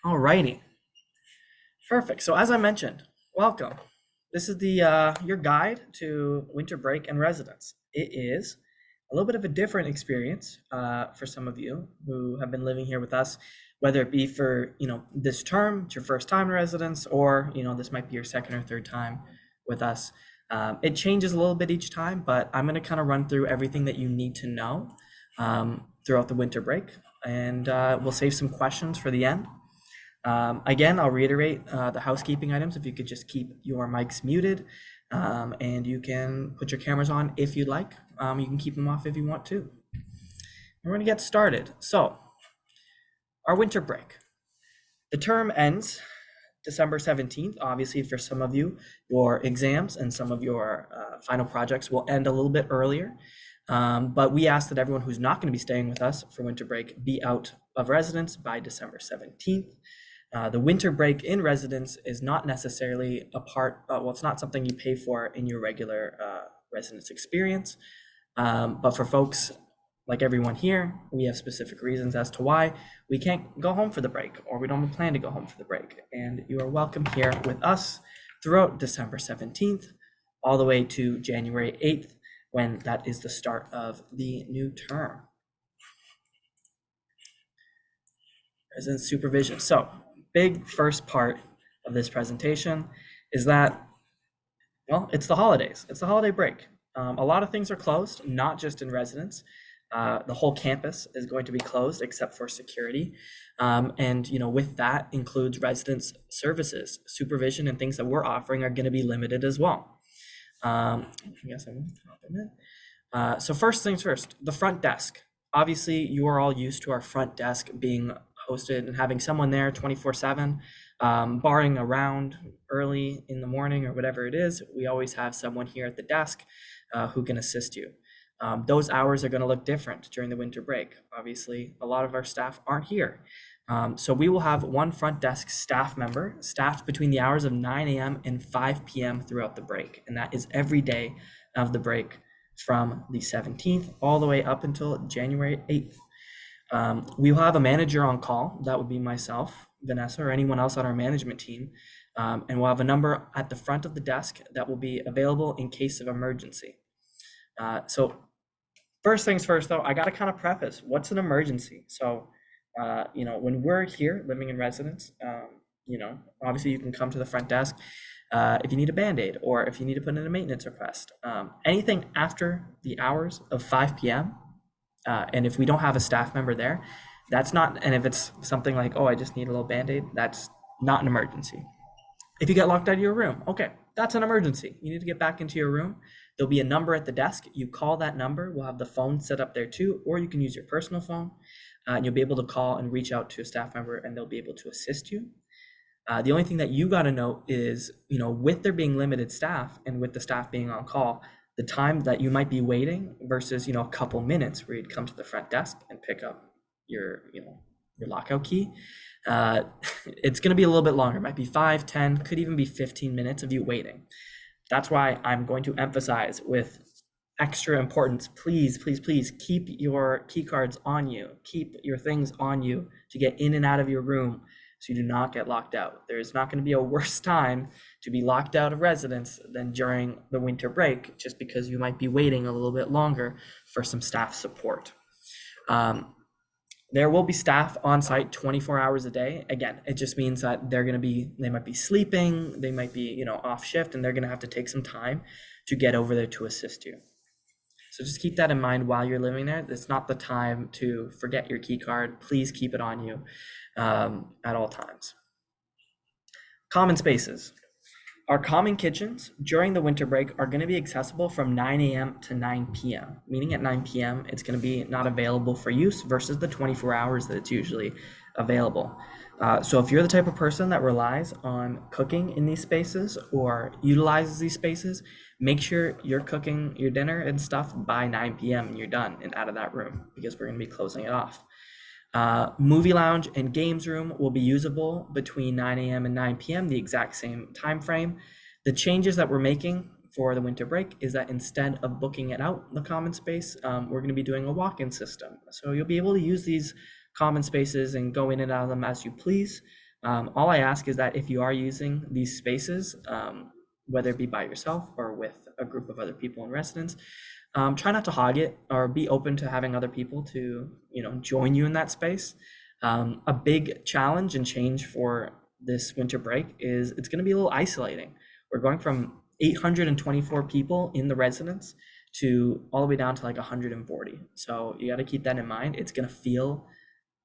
Alrighty, perfect. So as I mentioned, welcome. This is the your guide to winter break and residence. It is a little bit of a different experience for some of you who have been living here with us, whether it be for this term, it's your first time in residence, or this might be your second or third time with us. It changes a little bit each time, but I'm going to kind of run through everything that you need to know throughout the winter break, and we'll save some questions for the end. Again, I'll reiterate the housekeeping items. If you could just keep your mics muted, and you can put your cameras on if you'd like. You can keep them off if you want to. We're going to get started. So, our winter break. The term ends December 17th. Obviously, for some of you, your exams and some of your final projects will end a little bit earlier. But we ask that everyone who's not going to be staying with us for winter break be out of residence by December 17th. The winter break in residence is not necessarily it's not something you pay for in your regular residence experience. But for folks like everyone here, we have specific reasons as to why we can't go home for the break, or we don't plan to go home for the break. And you are welcome here with us throughout December 17th, all the way to January 8th, when that is the start of the new term. Residence supervision. So, big first part of this presentation is that, well, it's the holidays. It's the holiday break. A lot of things are closed, not just in residence. The whole campus is going to be closed except for security. And with that includes residence services, supervision, and things that we're offering are going to be limited as well. I guess I'm confident. So first things first, the front desk. Obviously, you are all used to our front desk being hosted and having someone there 24/7, barring around early in the morning or whatever it is. We always have someone here at the desk who can assist you. Those hours are going to look different during the winter break. Obviously, a lot of our staff aren't here. So we will have one front desk staff member staffed between the hours of 9 a.m. and 5 p.m. throughout the break. And that is every day of the break from the 17th all the way up until January 8th. We will have a manager on call. That would be myself, Vanessa, or anyone else on our management team. And we'll have a number at the front of the desk that will be available in case of emergency. So first things first, though, I got to kind of preface what's an emergency. So, when we're here living in residence, obviously you can come to the front desk if you need a Band-Aid or if you need to put in a maintenance request. Anything after the hours of 5 p.m. And if we don't have a staff member there, that's not, and if it's something like, oh, I just need a little Band-Aid, that's not an emergency. If you get locked out of your room, okay, that's an emergency. You need to get back into your room. There'll be a number at the desk. You call that number. We'll have the phone set up there too, or you can use your personal phone. And you'll be able to call and reach out to a staff member and they'll be able to assist you. The only thing that you got to know is, with there being limited staff and with the staff being on call, the time that you might be waiting versus, a couple minutes where you'd come to the front desk and pick up your lockout key. It's going to be a little bit longer. It might be 5, 10, could even be 15 minutes of you waiting. That's why I'm going to emphasize with extra importance, please, please, please keep your key cards on you. Keep your things on you to get in and out of your room so you do not get locked out. There's not going to be a worse time to be locked out of residence than during the winter break, just because you might be waiting a little bit longer for some staff support. There will be staff on site 24 hours a day. Again, it just means that they might be sleeping, they might be, off shift, and they're going to have to take some time to get over there to assist you. So just keep that in mind while you're living there. It's not the time to forget your key card. Please keep it on you at all times. Common spaces. Our common kitchens during the winter break are going to be accessible from 9 a.m. to 9 p.m., meaning at 9 p.m. it's going to be not available for use versus the 24 hours that it's usually available. So if you're the type of person that relies on cooking in these spaces or utilizes these spaces, make sure you're cooking your dinner and stuff by 9 p.m. and you're done and out of that room, because we're going to be closing it off. Movie lounge and games room will be usable between 9 a.m. and 9 p.m., the exact same time frame. The changes that we're making for the winter break is that instead of booking it out, the common space, we're going to be doing a walk-in system. So you'll be able to use these common spaces and go in and out of them as you please. All I ask is that if you are using these spaces, whether it be by yourself or with a group of other people in residence, try not to hog it, or be open to having other people to, join you in that space. A big challenge and change for this winter break is it's going to be a little isolating. We're going from 824 people in the residence to all the way down to like 140. So you got to keep that in mind. It's going to feel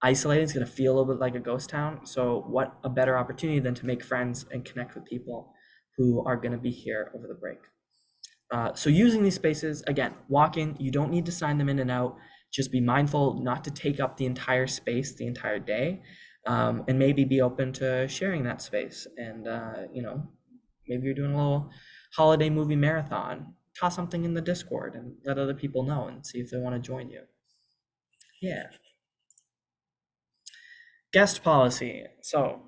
isolated. It's going to feel a little bit like a ghost town. So what a better opportunity than to make friends and connect with people who are going to be here over the break. So using these spaces, again, walk in, you don't need to sign them in and out. Just be mindful not to take up the entire space the entire day, and maybe be open to sharing that space. And, maybe you're doing a little holiday movie marathon, toss something in the Discord and let other people know and see if they want to join you. Yeah. Guest policy. So,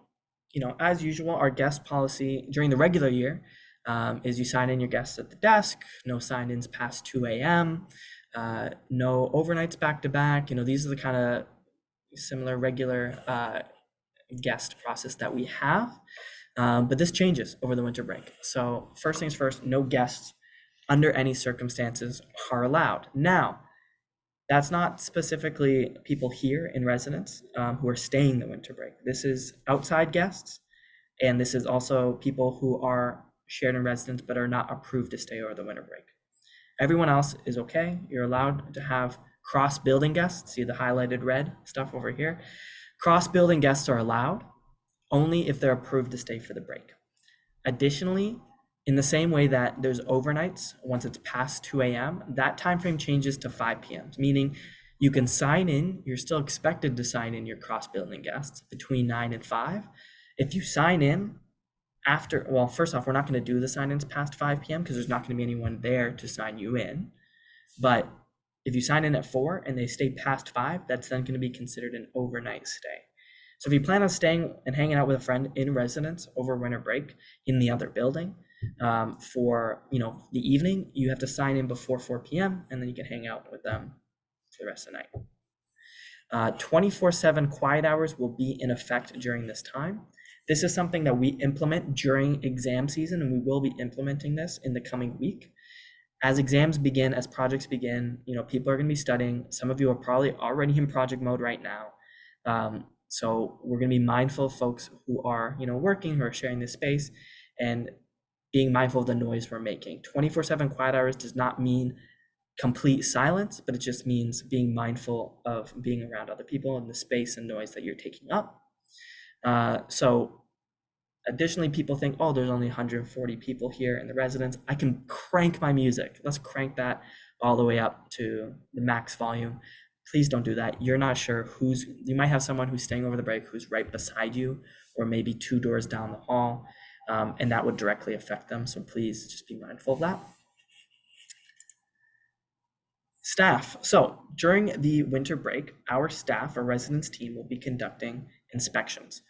as usual, our guest policy during the regular year is you sign in your guests at the desk, no sign-ins past 2 a.m., no overnights back to back. These are the kind of similar regular guest process that we have. But this changes over the winter break. So first things first, no guests under any circumstances are allowed. Now, that's not specifically people here in residence who are staying the winter break. This is outside guests, and this is also people who are shared in residence but are not approved to stay over the winter break. Everyone else is okay. You're allowed to have cross-building guests. See the highlighted red stuff over here? Cross-building guests are allowed only if they're approved to stay for the break. Additionally, in the same way that there's overnights, once it's past 2 a.m., that time frame changes to 5 p.m., meaning you can sign in, you're still expected to sign in your cross-building guests between 9 and 5. If you sign in after, well, first off, we're not going to do the sign-ins past 5 p.m. because there's not going to be anyone there to sign you in. But if you sign in at 4 and they stay past 5, that's then going to be considered an overnight stay. So if you plan on staying and hanging out with a friend in residence over winter break in the other building for the evening, you have to sign in before 4 p.m. and then you can hang out with them for the rest of the night. 24/7 quiet hours will be in effect during this time. This is something that we implement during exam season, and we will be implementing this in the coming week. As exams begin, as projects begin, people are going to be studying. Some of you are probably already in project mode right now. So we're going to be mindful of folks who are, working, who are sharing this space, and being mindful of the noise we're making. 24/7 quiet hours does not mean complete silence, but it just means being mindful of being around other people and the space and noise that you're taking up. So additionally, people think, oh, there's only 140 people here in the residence. I can crank my music. Let's crank that all the way up to the max volume. Please don't do that. You're not sure you might have someone who's staying over the break who's right beside you, or maybe 2 doors down the hall, and that would directly affect them. So please just be mindful of that. Staff. So during the winter break, our staff, our residence team, will be conducting inspections.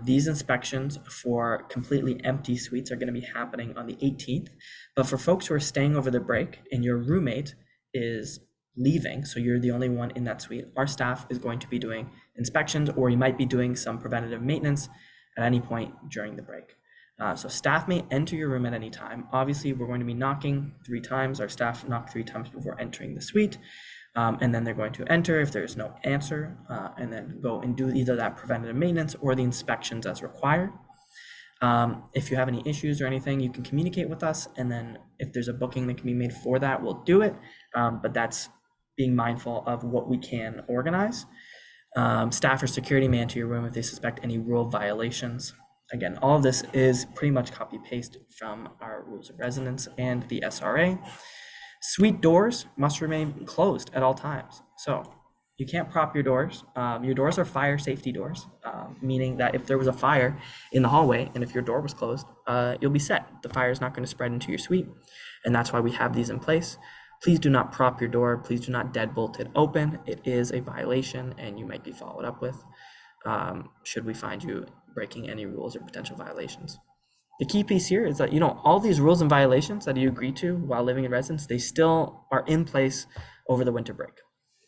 These inspections for completely empty suites are going to be happening on the 18th. But for folks who are staying over the break and your roommate is leaving, so you're the only one in that suite, our staff is going to be doing inspections, or you might be doing some preventative maintenance at any point during the break. So staff may enter your room at any time. Obviously, we're going to be knocking 3 times. Our staff knock 3 times before entering the suite. And then they're going to enter if there's no answer, and then go and do either that preventative maintenance or the inspections as required. If you have any issues or anything, you can communicate with us. And then if there's a booking that can be made for that, we'll do it. But that's being mindful of what we can organize. Staff or security man to your room if they suspect any rule violations. Again, all of this is pretty much copy paste from our rules of residence and the SRA. Suite doors must remain closed at all times. So you can't prop your doors. Your doors are fire safety doors, meaning that if there was a fire in the hallway and if your door was closed, you'll be set. The fire is not going to spread into your suite. And that's why we have these in place. Please do not prop your door. Please do not deadbolt it open. It is a violation and you might be followed up with should we find you breaking any rules or potential violations. The key piece here is that, all these rules and violations that you agree to while living in residence, they still are in place over the winter break.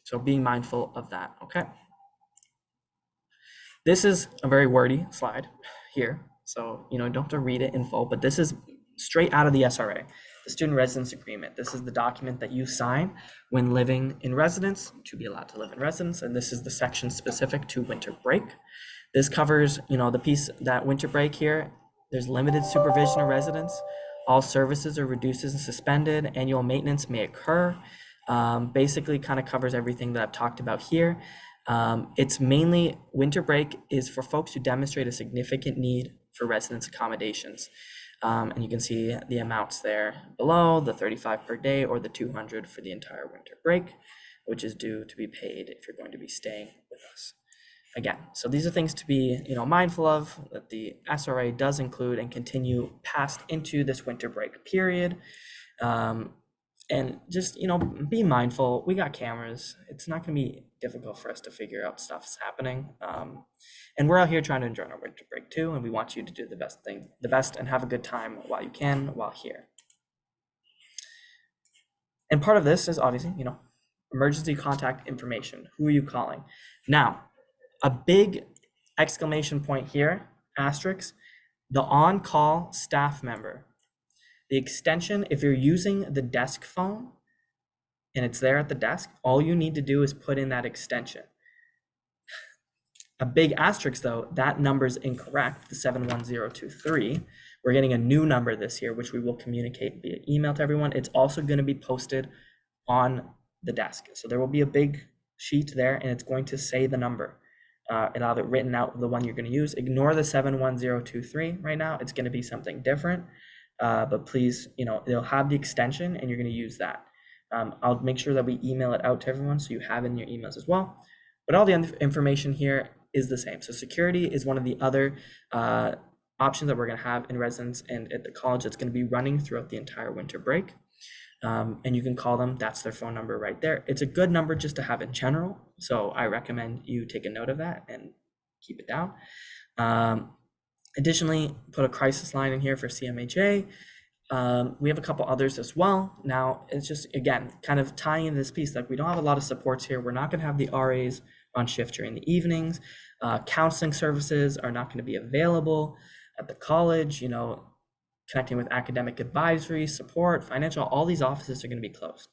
So being mindful of that, okay? This is a very wordy slide here, so you don't have to read it in full, but this is straight out of the SRA, the Student Residence Agreement. This is the document that you sign when living in residence to be allowed to live in residence, and this is the section specific to winter break. This covers, the piece that winter break here. There's limited supervision of residents. All services are reduced and suspended. Annual maintenance may occur. Basically kind of covers everything that I've talked about here. It's mainly winter break is for folks who demonstrate a significant need for residence accommodations. And you can see the amounts there below, the 35 per day or the 200 for the entire winter break, which is due to be paid if you're going to be staying with us. Again, so these are things to be mindful of, that the SRA does include and continue past into this winter break period. And just be mindful. We got cameras. It's not going to be difficult for us to figure out stuff's happening. And we're out here trying to enjoy our winter break too, and we want you to do the best and have a good time while you can while here. And part of this is obviously emergency contact information. Who are you calling? Now, a big exclamation point here, asterisk, the on-call staff member. The extension, if you're using the desk phone and it's there at the desk, all you need to do is put in that extension. A big asterisk though, that number is incorrect, the 71023. We're getting a new number this year, which we will communicate via email to everyone. It's also going to be posted on the desk. So there will be a big sheet there and it's going to say the number. And I'll have it written out, the one you're going to use. Ignore the 71023 right now. It's going to be something different. But please, they'll have the extension and you're going to use that. I'll make sure that we email it out to everyone so you have it in your emails as well. But all the information here is the same. So security is one of the other options that we're going to have in residence and at the college that's going to be running throughout the entire winter break. And you can call them. That's their phone number right there. It's a good number just to have in general. So I recommend you take a note of that and keep it down. Additionally, put a crisis line in here for CMHA. We have a couple others as well. Now, it's just, again, kind of tying in this piece, like we don't have a lot of supports here. We're not going to have the RAs on shift during the evenings. Counseling services are not going to be available at the college. Connecting with academic advisory, support, financial, all these offices are going to be closed.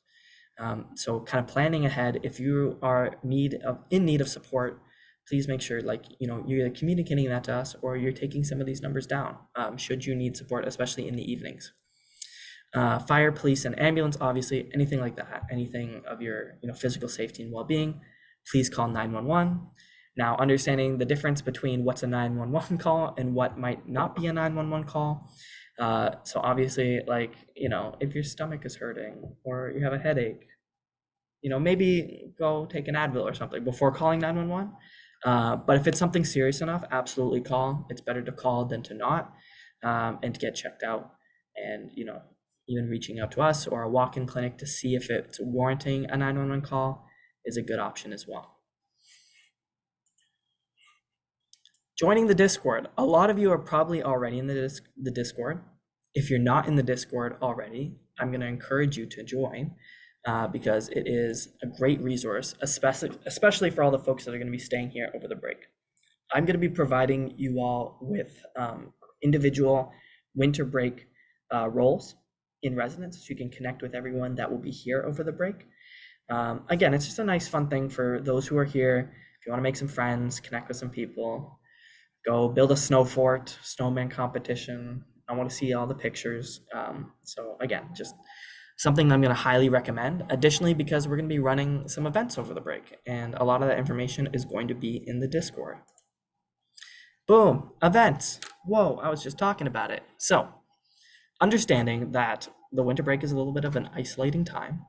So kind of planning ahead, if you are in need of support, please make sure you're communicating that to us or you're taking some of these numbers down should you need support, especially in the evenings. Fire, police, and ambulance, obviously, anything like that, anything of your physical safety and well-being, please call 911. Now, understanding the difference between what's a 911 call and what might not be a 911 call. So obviously, if your stomach is hurting or you have a headache, maybe go take an Advil or something before calling 911. But if it's something serious enough, absolutely call. It's better to call than to not, and to get checked out. And even reaching out to us or a walk-in clinic to see if it's warranting a 911 call is a good option as well. Joining the Discord. A lot of you are probably already in the Discord. If you're not in the Discord already, I'm going to encourage you to join because it is a great resource, especially for all the folks that are going to be staying here over the break. I'm going to be providing you all with individual winter break roles in residence so you can connect with everyone that will be here over the break. Again, it's just a nice fun thing for those who are here. If you want to make some friends, connect with some people, go build a snow fort, snowman competition. I want to see all the pictures. So again, just something I'm going to highly recommend. Additionally, because we're going to be running some events over the break and a lot of that information is going to be in the Discord. Boom, events. Whoa, I was just talking about it. So understanding that the winter break is a little bit of an isolating time,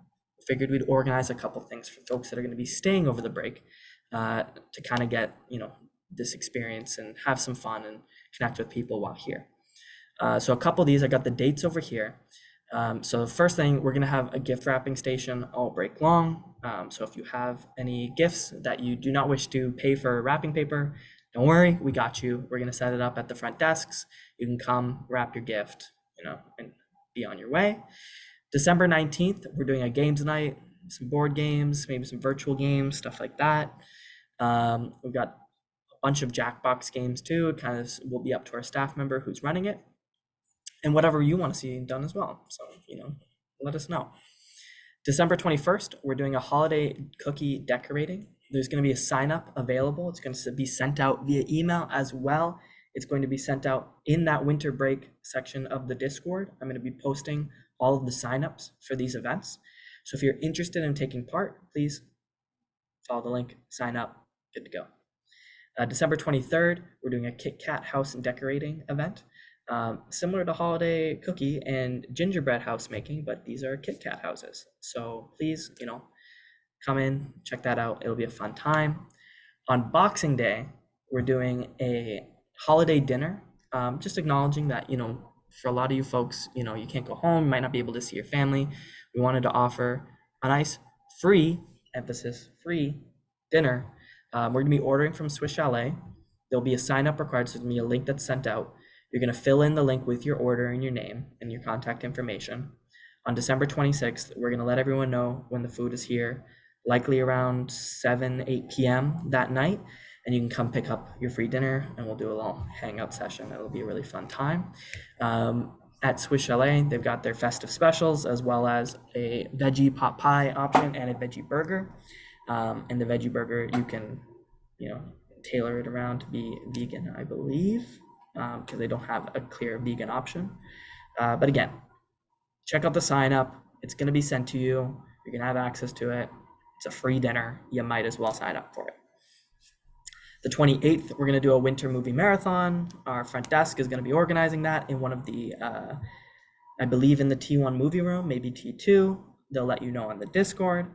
figured we'd organize a couple things for folks that are going to be staying over the break to kind of get, this experience and have some fun and connect with people while here. So a couple of these, I got the dates over here. So the first thing, we're going to have a gift wrapping station all break long. So if you have any gifts that you do not wish to pay for wrapping paper, don't worry, we got you. We're going to set it up at the front desks. You can come wrap your gift, and be on your way. December 19th, we're doing a games night, some board games, maybe some virtual games, stuff like that. We've got bunch of Jackbox games too. It kind of will be up to our staff member who's running it, and whatever you want to see done as well. So, let us know. December 21st, we're doing a holiday cookie decorating. There's going to be a sign up available. It's going to be sent out via email as well. It's going to be sent out in that winter break section of the Discord. I'm going to be posting all of the signups for these events. So if you're interested in taking part, please follow the link, sign up, good to go. December 23rd, we're doing a Kit Kat house and decorating event. Similar to holiday cookie and gingerbread house making, but these are Kit Kat houses. So please, come in, check that out. It'll be a fun time. On Boxing Day, we're doing a holiday dinner, just acknowledging that, for a lot of you folks, you can't go home, you might not be able to see your family. We wanted to offer a nice free, emphasis, free dinner. We're gonna be ordering from Swiss Chalet. There'll be a sign up required, so there's gonna be a link that's sent out. You're gonna fill in the link with your order and your name and your contact information. On December 26th, we're gonna let everyone know when the food is here, likely around 7, 8 p.m. that night, and you can come pick up your free dinner and we'll do a little hangout session. It'll be a really fun time. At Swiss Chalet, they've got their festive specials as well as a veggie pot pie option and a veggie burger. And the veggie burger, you can, tailor it around to be vegan, I believe, because they don't have a clear vegan option. But again, check out the sign up. It's going to be sent to you. You're going to have access to it. It's a free dinner. You might as well sign up for it. The 28th, we're going to do a winter movie marathon. Our front desk is going to be organizing that in one of the, I believe in the T1 movie room, maybe T2. They'll let you know on the Discord.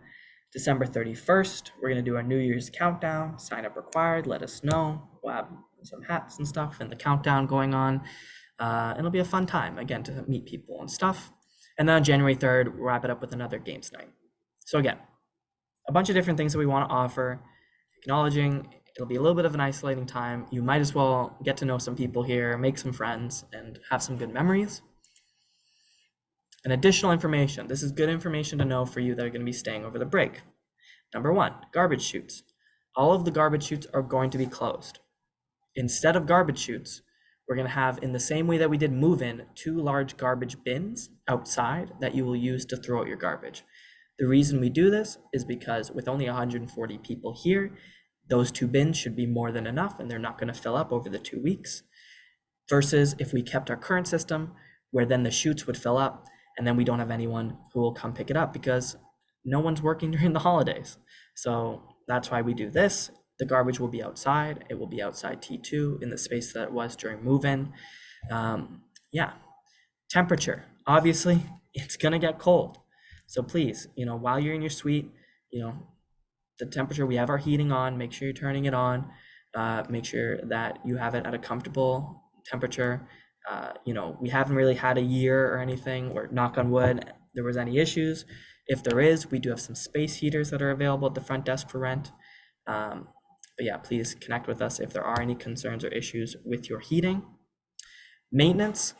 December 31st, we're going to do our New Year's countdown. Sign up required. Let us know. We'll have some hats and stuff and the countdown going on. It'll be a fun time, again, to meet people and stuff. And then on January 3rd, we'll wrap it up with another games night. So again, a bunch of different things that we want to offer, acknowledging it'll be a little bit of an isolating time. You might as well get to know some people here, make some friends, and have some good memories. And additional information. This is good information to know for you that are going to be staying over the break. Number 1, garbage chutes. All of the garbage chutes are going to be closed. Instead of garbage chutes, we're going to have, in the same way that we did move-in, 2 large garbage bins outside that you will use to throw out your garbage. The reason we do this is because with only 140 people here, those 2 bins should be more than enough and they're not going to fill up over the 2 weeks. Versus if we kept our current system where then the chutes would fill up and then we don't have anyone who will come pick it up because no one's working during the holidays. So that's why we do this. The garbage will be outside. It will be outside T2 in the space that it was during move-in. Temperature. Obviously, it's going to get cold. So please, while you're in your suite, the temperature, we have our heating on, make sure you're turning it on, make sure that you have it at a comfortable temperature. We haven't really had a year or anything, or knock on wood, there was any issues. If there is, we do have some space heaters that are available at the front desk for rent. But yeah, please connect with us if there are any concerns or issues with your heating. Maintenance,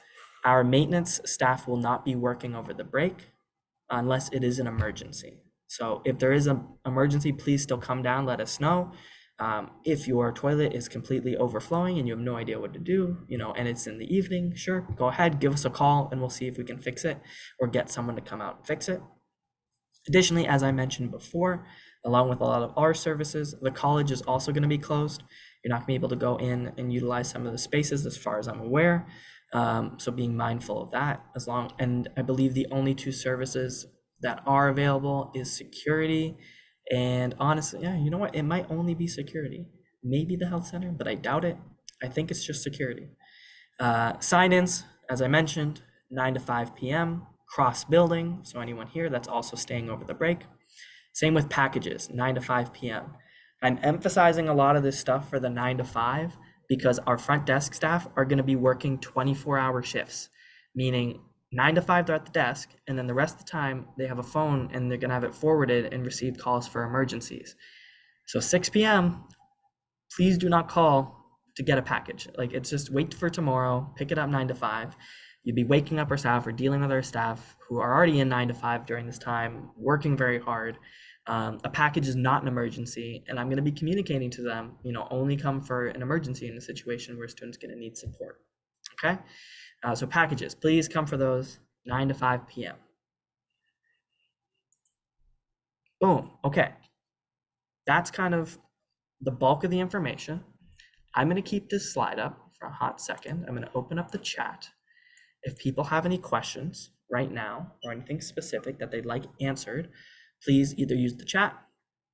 our maintenance staff will not be working over the break unless it is an emergency. So if there is an emergency, please still come down, let us know. If your toilet is completely overflowing and you have no idea what to do, and it's in the evening, sure, go ahead, give us a call and we'll see if we can fix it or get someone to come out and fix it. Additionally, as I mentioned before, along with a lot of our services, the college is also going to be closed. You're not going to be able to go in and utilize some of the spaces as far as I'm aware. So being mindful of that and I believe the only 2 services that are available is security. And honestly, you know what? It might only be security, maybe the health center, but I doubt it. I think it's just security. Sign-ins, as I mentioned, 9 to 5 p.m., cross building. So anyone here that's also staying over the break. Same with packages, 9 to 5 p.m. I'm emphasizing a lot of this stuff for the 9 to 5 because our front desk staff are going to be working 24-hour shifts, meaning 9 to 5 they're at the desk, and then the rest of the time they have a phone and they're going to have it forwarded and receive calls for emergencies. So 6 p.m., please do not call to get a package. It's just wait for tomorrow, pick it up 9 to 5. You'd be waking up our staff or dealing with our staff who are already in 9 to 5 during this time, working very hard. A package is not an emergency, and I'm going to be communicating to them, only come for an emergency in a situation where a student's going to need support. Okay, so packages, please come for those 9 to 5 p.m. Boom. Okay, that's kind of the bulk of the information. I'm going to keep this slide up for a hot second. I'm going to open up the chat. If people have any questions right now or anything specific that they'd like answered, please either use the chat,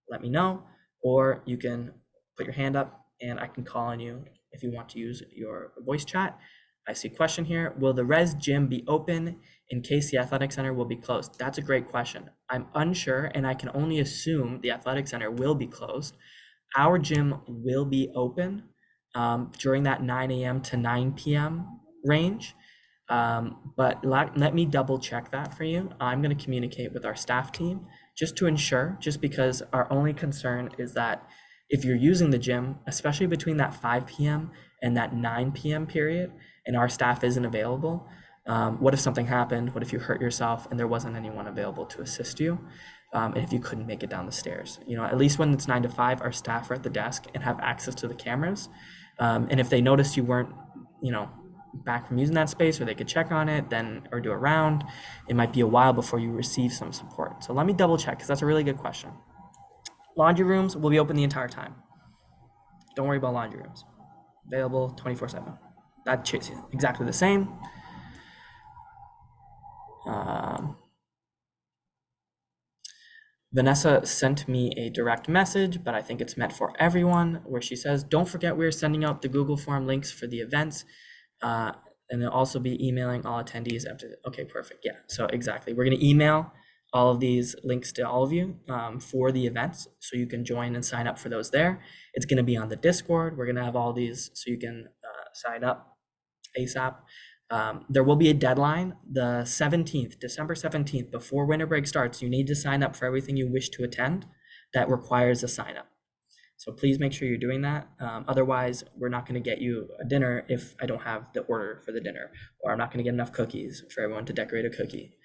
let me know, or you can put your hand up and I can call on you if you want to use your voice chat. I see a question here. Will the res gym be open in case the athletic center will be closed? That's a great question. I'm unsure, and I can only assume the athletic center will be closed. Our gym will be open during that 9 a.m. to 9 p.m. range. But let me double check that for you. I'm going to communicate with our staff team just to ensure, just because our only concern is that if you're using the gym, especially between that 5 p.m. and that 9 p.m. period, and our staff isn't available, what if something happened? What if you hurt yourself and there wasn't anyone available to assist you? And if you couldn't make it down the stairs, at least when it's 9 to 5, our staff are at the desk and have access to the cameras. And if they noticed you weren't, back from using that space, or they could check on it then, or do a round, it might be a while before you receive some support. So let me double check, because that's a really good question. Laundry rooms will be open the entire time. Don't worry about laundry rooms. Available 24/7. That's exactly the same. Vanessa sent me a direct message, but I think it's meant for everyone, where she says, don't forget we're sending out the Google form links for the events. And they'll also be emailing all attendees after. Okay, perfect. Yeah, so exactly. We're going to email all of these links to all of you for the events, so you can join and sign up for those there. It's going to be on the Discord. We're going to have all these so you can sign up ASAP. There will be a deadline, the 17th, December 17th, before winter break starts. You need to sign up for everything you wish to attend. That requires a sign up. So please make sure you're doing that. Otherwise, we're not going to get you a dinner if I don't have the order for the dinner, or I'm not going to get enough cookies for everyone to decorate a cookie.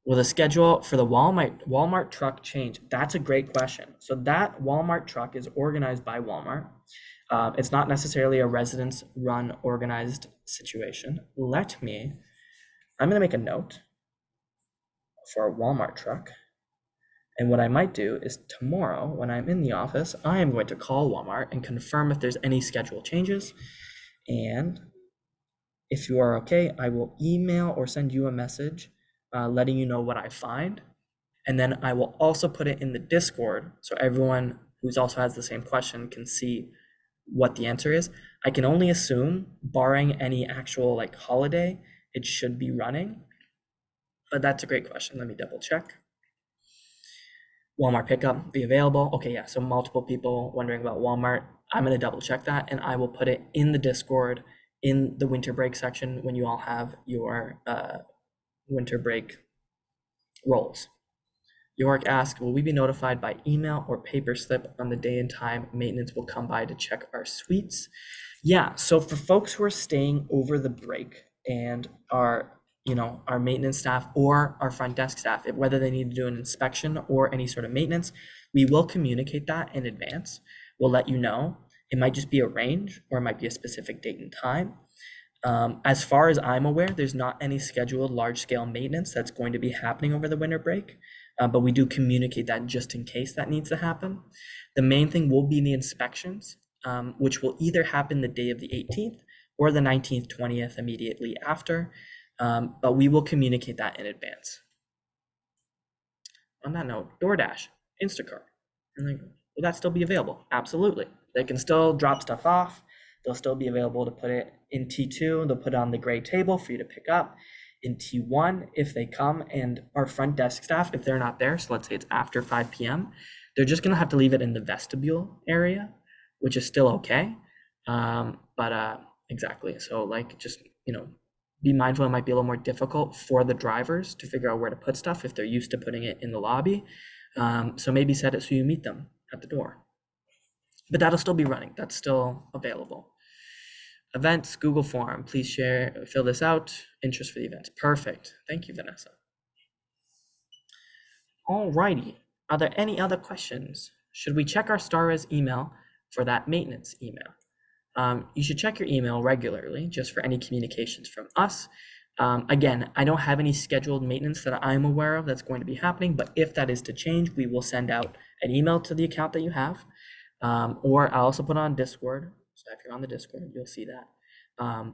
Will the schedule for the Walmart truck change? That's a great question. So that Walmart truck is organized by Walmart. It's not necessarily a residence run organized situation. I'm going to make a note for a Walmart truck. And what I might do is tomorrow, when I'm in the office, I am going to call Walmart and confirm if there's any schedule changes. And if you are okay, I will email or send you a message letting you know what I find. And then I will also put it in the Discord so everyone who's also has the same question can see what the answer is. I can only assume, barring any actual holiday, it should be running. But that's a great question. Let me double check. Walmart pickup be available. Okay, yeah, so multiple people wondering about Walmart. I'm going to double check that, and I will put it in the Discord in the winter break section when you all have your winter break roles. York asked, will we be notified by email or paper slip on the day and time maintenance will come by to check our suites? Yeah, so for folks who are staying over the break and our maintenance staff or our front desk staff, whether they need to do an inspection or any sort of maintenance, we will communicate that in advance. We'll let you know. It might just be a range, or it might be a specific date and time. As far as I'm aware, there's not any scheduled large-scale maintenance that's going to be happening over the winter break, but we do communicate that just in case that needs to happen. The main thing will be the inspections, which will either happen the day of the 18th or the 19th, 20th, immediately after, but we will communicate that in advance. On that note, DoorDash, Instacart, will that still be available? Absolutely. They can still drop stuff off. They'll still be available to put it in T2. They'll put it on the gray table for you to pick up. In T1, if they come, and our front desk staff, if they're not there, so let's say it's after 5 p.m., they're just going to have to leave it in the vestibule area, which is still okay. Exactly. So just, be mindful. It might be a little more difficult for the drivers to figure out where to put stuff if they're used to putting it in the lobby. So maybe set it so you meet them at the door. But that'll still be running. That's still available. Events, Google form, please fill this out. Interest for the events. Perfect. Thank you, Vanessa. Alrighty. Are there any other questions? Should we check our StarRes email for that maintenance email? You should check your email regularly just for any communications from us. Again, I don't have any scheduled maintenance that I'm aware of that's going to be happening, but if that is to change, we will send out an email to the account that you have. Or I'll also put on Discord. So if you're on the Discord, you'll see that.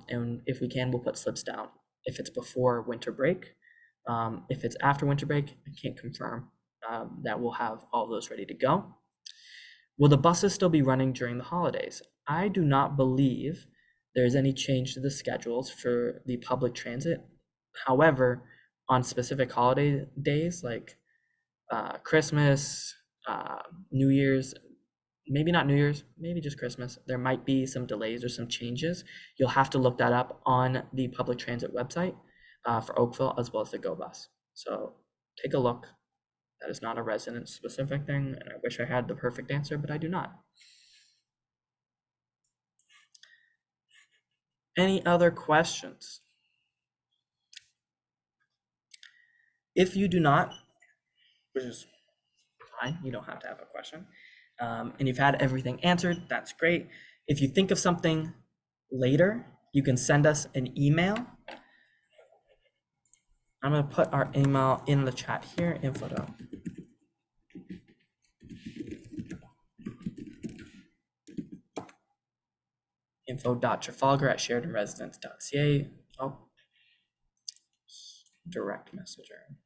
And if we can, we'll put slips down if it's before winter break. If it's after winter break, I can't confirm that we'll have all those ready to go. Will the buses still be running during the holidays? I do not believe there's any change to the schedules for the public transit. However, on specific holiday days like Christmas, New Year's, maybe not New Year's, maybe just Christmas, there might be some delays or some changes. You'll have to look that up on the public transit website for Oakville as well as the Go Bus. So take a look. That is not a resident specific thing, and I wish I had the perfect answer, but I do not. Any other questions? If you do not, which is fine, you don't have to have a question, and you've had everything answered, that's great. If you think of something later, you can send us an email. I'm going to put our email in the chat here, info.trafalgar@sheridanresidence.ca. Oh, direct messenger.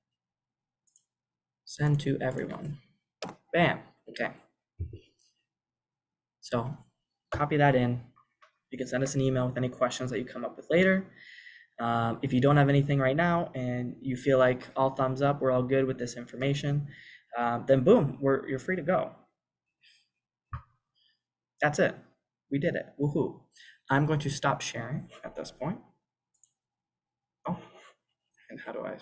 Send to everyone. Bam. Okay. So copy that in. You can send us an email with any questions that you come up with later. If you don't have anything right now and you feel like all thumbs up, we're all good with this information, then boom, you're free to go. That's it. We did it. Woohoo. I'm going to stop sharing at this point. Oh, and how do I pause?